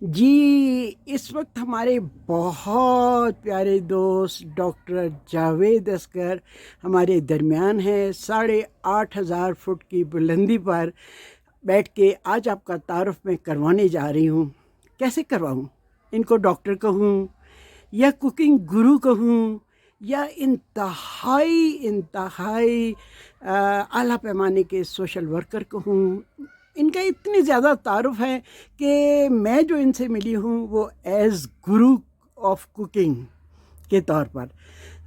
जी, इस वक्त हमारे बहुत प्यारे दोस्त डॉक्टर जावेद असगर हमारे दरमियान हैं। 8,500 फुट की बुलंदी पर बैठ के आज आपका तारुफ मैं करवाने जा रही हूँ। कैसे करवाऊँ? इनको डॉक्टर कहूँ या कुकिंग गुरु कहूँ या इंतहाई इंतहाई आला पैमाने के सोशल वर्कर कहूँ। इनका इतनी ज़्यादा तारुफ है कि मैं जो इनसे मिली हूँ वो एज़ गुरु ऑफ कुकिंग के तौर पर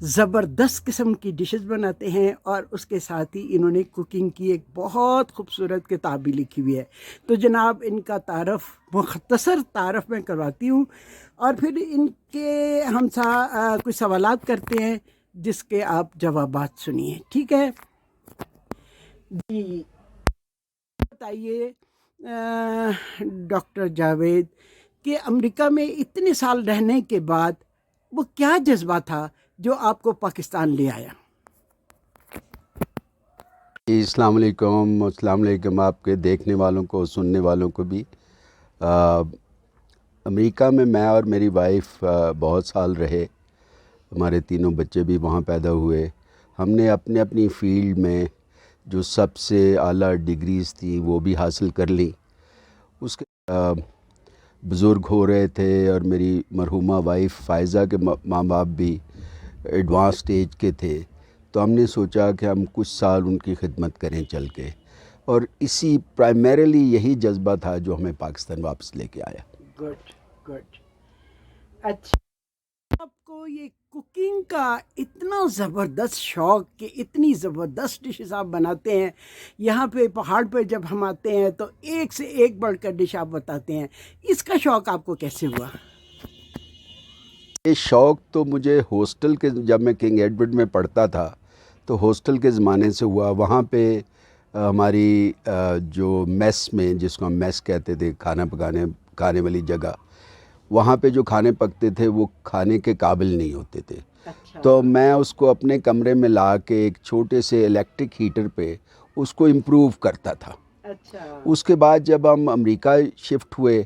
ज़बरदस्त किस्म की डिशेस बनाते हैं, और उसके साथ ही इन्होंने कुकिंग की एक बहुत खूबसूरत किताब भी लिखी हुई है। तो जनाब इनका तारफ़ मुख्तसर तारफ़ मैं करवाती हूँ, और फिर इनके हम कुछ सवालात करते हैं जिसके आप जवाबात सुनिए। ठीक है जी, बताइए डॉक्टर जावेद कि अमेरिका में इतने साल रहने के बाद वो क्या जज्बा था जो आपको पाकिस्तान ले आया? अस्सलाम वालेकुम, अस्सलाम वालेकुम आपके देखने वालों को, सुनने वालों को भी। आ, अमेरिका में मैं और मेरी वाइफ बहुत साल रहे। हमारे तीनों बच्चे भी वहाँ पैदा हुए। हमने अपने अपनी फील्ड में जो सबसे आला डिग्रीज़ थी वो भी हासिल कर ली। उसके बुज़ुर्ग हो रहे थे और मेरी मरहूमा वाइफ फ़ायज़ा के माँ बाप भी एडवांस स्टेज के थे, तो हमने सोचा कि हम कुछ साल उनकी खिदमत करें चल के, और इसी प्राइमरीली यही जज्बा था जो हमें पाकिस्तान वापस लेके आया। Good good. अच्छा, आपको ये कुकिंग का इतना ज़बरदस्त शौक़ कि इतनी ज़बरदस्त डिशेस आप बनाते हैं। यहाँ पे पहाड़ पे जब हम आते हैं तो एक से एक बढ़कर डिश आप बताते हैं। इसका शौक़ आपको कैसे हुआ? ये शौक़ तो मुझे हॉस्टल के, जब मैं किंग एडवर्ड में पढ़ता था तो हॉस्टल के ज़माने से हुआ। वहाँ पे हमारी जो मेस में, जिसको हम मेस कहते थे, खाने वाली जगह, वहाँ पे जो खाने पकते थे वो खाने के काबिल नहीं होते थे। अच्छा। तो मैं उसको अपने कमरे में ला के एक छोटे से इलेक्ट्रिक हीटर पे उसको इम्प्रूव करता था। अच्छा। उसके बाद जब हम अमेरिका शिफ्ट हुए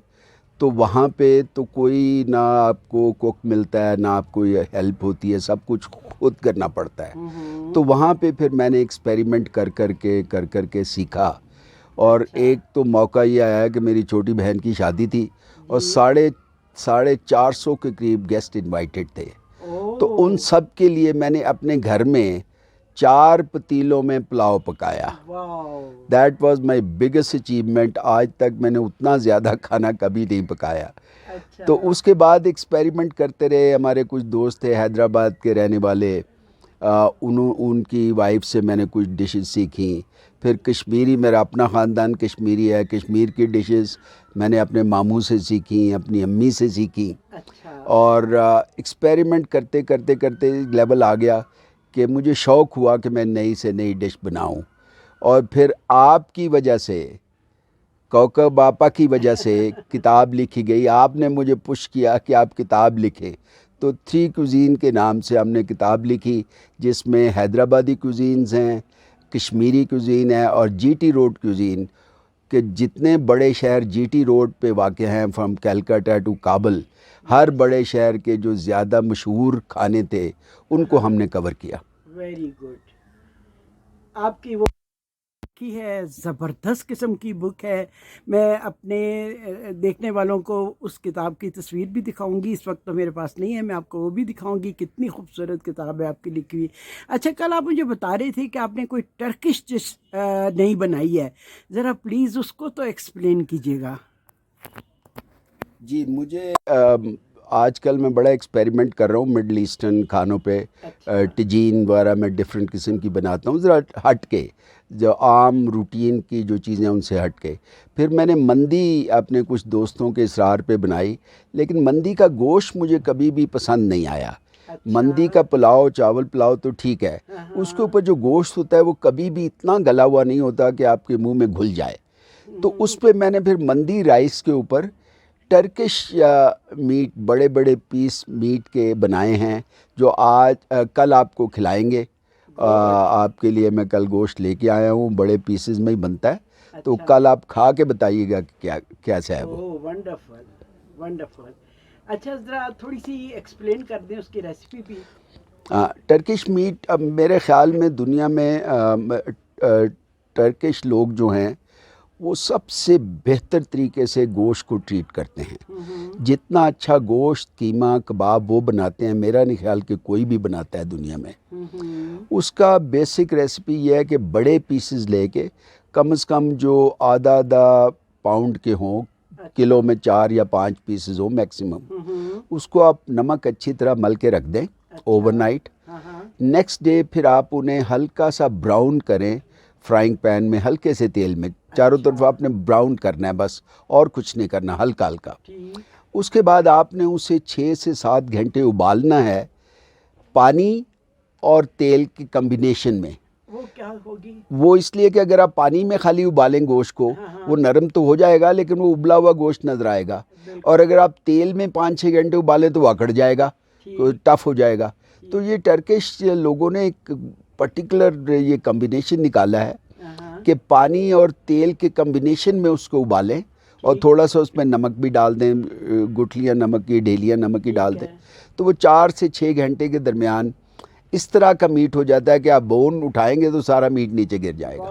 तो वहाँ पे तो कोई ना आपको कुक मिलता है, ना आपको हेल्प होती है, सब कुछ खुद करना पड़ता है। तो वहाँ पे फिर मैंने एक्सपेरिमेंट कर कर के सीखा। और अच्छा। एक तो मौका ये आया कि मेरी छोटी बहन की शादी थी और जी। साढ़े साढ़े 400 के करीब गेस्ट इनवाइटेड थे। तो उन ओह। सब के लिए मैंने अपने घर में 4 पतीलों में पुलाव पकाया। Wow. That was my biggest achievement. आज तक मैंने उतना ज़्यादा खाना कभी नहीं पकाया। अच्छा। तो उसके बाद एक्सपेरिमेंट करते रहे। हमारे कुछ दोस्त थे हैदराबाद के रहने वाले, उनकी वाइफ से मैंने कुछ डिशेस सीखी। फिर कश्मीरी, मेरा अपना ख़ानदान कश्मीरी है, कश्मीर की डिशेस मैंने अपने मामू से सीखी, अपनी अम्मी से सीखी। अच्छा। और एक्सपेरिमेंट करते करते करते लेवल आ गया कि मुझे शौक़ हुआ कि मैं नई से नई डिश बनाऊं। और फिर आपकी वजह से, कोकब आपा की वजह से किताब लिखी गई। आपने मुझे पुश किया कि आप किताब लिखें, तो 3 कुज़ीन के नाम से हमने किताब लिखी, जिसमें हैदराबादी कुज़ीन्स हैं, कश्मीरी कुज़ीन है और जीटी रोड कुज़ीन, कि जितने बड़े शहर जीटी रोड पे वाक़ हैं, फ्रॉम कलकत्ता टू काबुल, हर बड़े शहर के जो ज़्यादा मशहूर खाने थे उनको हमने कवर किया। Very good. आपकी वो की है, ज़बरदस्त किस्म की बुक है। मैं अपने देखने वालों को उस किताब की तस्वीर भी दिखाऊंगी। इस वक्त तो मेरे पास नहीं है, मैं आपको वो भी दिखाऊंगी। कितनी खूबसूरत किताब है आपकी लिखी हुई। अच्छा, कल आप मुझे बता रहे थे कि आपने कोई टर्किश डिश नहीं बनाई है। ज़रा प्लीज़ उसको तो एक्सप्लेन कीजिएगा। जी, मुझे आजकल मैं बड़ा एक्सपेरिमेंट कर रहा हूँ मिडल ईस्टर्न खानों पे। अच्छा। टिजीन वगैरह मैं डिफरेंट किस्म की बनाता हूँ, ज़रा हट के, जो आम रूटीन की जो चीज़ें उनसे हट के। फिर मैंने मंदी अपने कुछ दोस्तों के इसरार पे बनाई, लेकिन मंदी का गोश्त मुझे कभी भी पसंद नहीं आया। अच्छा। मंदी का पुलाव, चावल पुलाव तो ठीक है, उसके हाँ। ऊपर जो गोश्त होता है वो कभी भी इतना गला हुआ नहीं होता कि आपके मुंह में घुल जाए। तो उस पे मैंने फिर मंदी राइस के ऊपर टर्किश या मीट, बड़े बड़े पीस मीट के बनाए हैं, जो आज कल आपको खिलाएंगे। आपके लिए मैं कल गोश्त लेके आया हूँ, बड़े पीसेस में ही बनता है, तो अच्छा। कल आप खा के बताइएगा कि क्या कैसा है वो। ओह वंडरफुल। वंडरफुल। अच्छा ज़रा थोड़ी सी एक्सप्लेन कर दें उसकी रेसिपी भी। टर्किश मीट अब मेरे ख़्याल में दुनिया में टर्किश लोग जो हैं वो सबसे बेहतर तरीके से गोश्त को ट्रीट करते हैं। जितना अच्छा गोश्त, कीमा, कबाब वो बनाते हैं, मेरा नहीं ख्याल कि कोई भी बनाता है दुनिया में। उसका बेसिक रेसिपी ये है कि बड़े पीसेस लेके कम से कम जो आधा आधा पाउंड के हों, किलो में 4 या 5 पीसेस हो मैक्सिमम, उसको आप नमक अच्छी तरह मल के रख दें ओवरनाइट। नेक्स्ट डे फिर आप उन्हें हल्का सा ब्राउन करें फ्राइंग पैन में, हल्के से तेल में, चारों तरफ आपने ब्राउन करना है बस, और कुछ नहीं करना, हल्का हल्का। उसके बाद आपने उसे 6 से 7 घंटे उबालना है पानी और तेल के कम्बिनेशन में। वो क्या होगी? वो इसलिए कि अगर आप पानी में खाली उबालें गोश्त को, वो नरम तो हो जाएगा लेकिन वो उबला हुआ गोश्त नज़र आएगा, और अगर आप तेल में 5-6 घंटे उबालें तो वो अकड़ जाएगा, तो टफ़ हो जाएगा। तो ये टर्किश लोगों ने एक पर्टिकुलर ये कम्बिनेशन निकाला है कि पानी और तेल के कम्बिनेशन में उसको उबालें, और थोड़ा सा उसमें नमक भी डाल दें, गुठलियाँ नमक की, ढेलियाँ नमक की डाल दें, तो वो 4 से 6 घंटे के दरमियान इस तरह का मीट हो जाता है कि आप बोन उठाएंगे तो सारा मीट नीचे गिर जाएगा।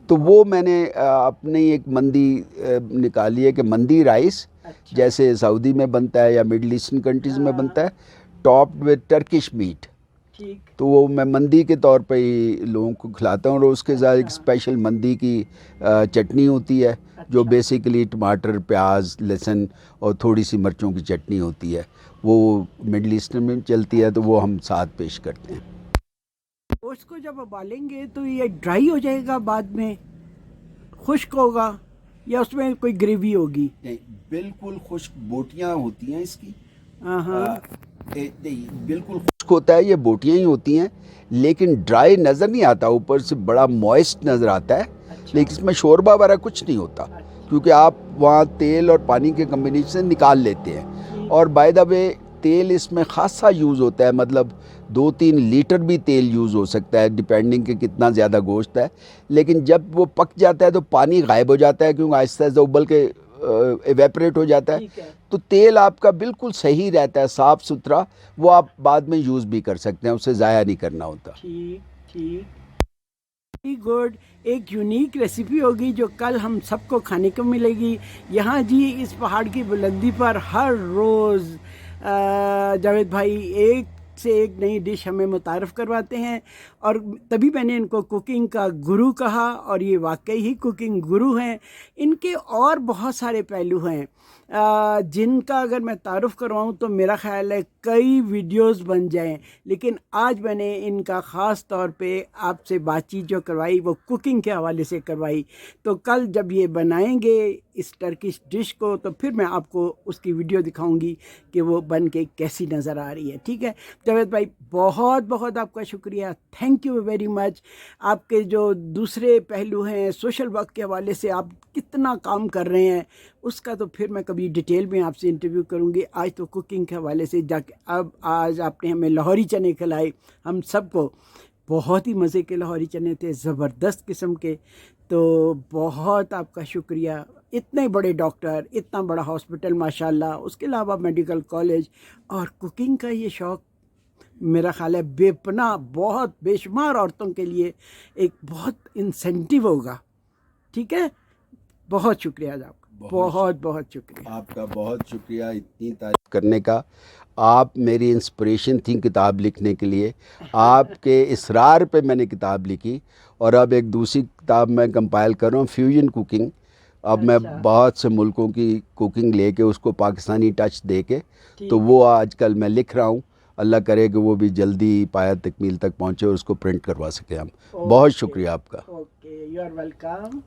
तो वो मैंने अपनी एक मंदी निकाली है कि मंदी राइस, जैसे सऊदी में बनता है या मिडल ईस्टर्न कंट्रीज़ में बनता है, टॉप्ड विद टर्किश मीट। तो वो मैं मंदी के तौर पे ही लोगों को खिलाता हूँ, और उसके साथ एक स्पेशल मंदी की चटनी होती है जो बेसिकली टमाटर, प्याज, लहसुन और थोड़ी सी मिर्चों की चटनी होती है, वो मिडल ईस्टर्न में चलती है, तो वो हम साथ पेश करते हैं। उसको जब उबालेंगे तो ये ड्राई हो जाएगा, बाद में खुश्क होगा, या उसमें कोई ग्रेवी होगी? नहीं, बिल्कुल खुश्क बोटियाँ होती हैं इसकी। नहीं, बिल्कुल खुश्क होता है, ये बोटियाँ ही होती हैं, लेकिन ड्राई नज़र नहीं आता, ऊपर से बड़ा मॉइस्ट नज़र आता है। लेकिन इसमें शोरबा वगैरह कुछ नहीं होता, क्योंकि आप वहाँ तेल और पानी के कम्बिनेशन निकाल लेते हैं। और बाय द वे तेल इसमें खासा यूज़ होता है, मतलब 2-3 लीटर भी तेल यूज़ हो सकता है, डिपेंडिंग कि कितना ज़्यादा गोश्त है। लेकिन जब वो पक जाता है तो पानी गायब हो जाता है, क्योंकि आहिस्ता आहिस्ता उबल के एवेपरेट हो जाता है, तो तेल आपका बिल्कुल सही रहता है, साफ़ सुथरा, वो आप बाद में यूज़ भी कर सकते हैं, उसे ज़ाया नहीं करना होता। ठीक गुड। एक यूनिक रेसिपी होगी जो कल हम सबको खाने को मिलेगी यहाँ जी, इस पहाड़ की बुलंदी पर। हर रोज़ जावेद भाई एक से एक नई डिश हमें मुतारफ़ करवाते हैं, और तभी मैंने इनको कुकिंग का गुरु कहा, और ये वाकई ही कुकिंग गुरु हैं। इनके और बहुत सारे पहलू हैं जिनका अगर मैं तारुफ़ करवाऊँ तो मेरा ख़्याल है कई वीडियोस बन जाएं, लेकिन आज मैंने इनका ख़ास तौर पे आपसे बातचीत जो करवाई वो कुकिंग के हवाले से करवाई। तो कल जब ये बनाएंगे इस टर्किश डिश को, तो फिर मैं आपको उसकी वीडियो दिखाऊंगी कि वो बन के कैसी नज़र आ रही है। ठीक है जावेद भाई, बहुत बहुत आपका शुक्रिया, थैंक यू वेरी मच। आपके जो दूसरे पहलू हैं सोशल वर्क के हवाले से, आप कितना काम कर रहे हैं, उसका तो फिर मैं कभी डिटेल में आपसे इंटरव्यू करूंगी। आज तो कुकिंग के हवाले से जाके, अब आज आपने हमें लाहौरी चने खिलाए, हम सबको बहुत ही मज़े के लाहौरी चने थे, ज़बरदस्त किस्म के। तो बहुत आपका शुक्रिया। इतने बड़े डॉक्टर, इतना बड़ा हॉस्पिटल माशाल्लाह, उसके अलावा मेडिकल कॉलेज, और कुकिंग का ये शौक़ मेरा ख्याल है बेपनाह, बहुत बेशुमार औरतों के लिए एक बहुत इंसेंटिव होगा। ठीक है, बहुत शुक्रिया आपका, बहुत बहुत शुक्रिया आपका, बहुत शुक्रिया इतनी तारीफ करने का। आप मेरी इंस्पिरेशन थी किताब लिखने के लिए, आपके इसरार पे मैंने किताब लिखी, और अब एक दूसरी किताब मैं कंपाइल कर रहा हूँ, फ्यूजन कुकिंग। अब मैं बहुत से मुल्कों की कुकिंग लेके उसको पाकिस्तानी टच दे के, तो वो आजकल मैं लिख रहा हूँ। अल्लाह करे कि वो भी जल्दी पाया तकमील तक पहुँचे और उसको प्रिंट करवा सके हम। बहुत शुक्रिया आपका। Okay, you are welcome.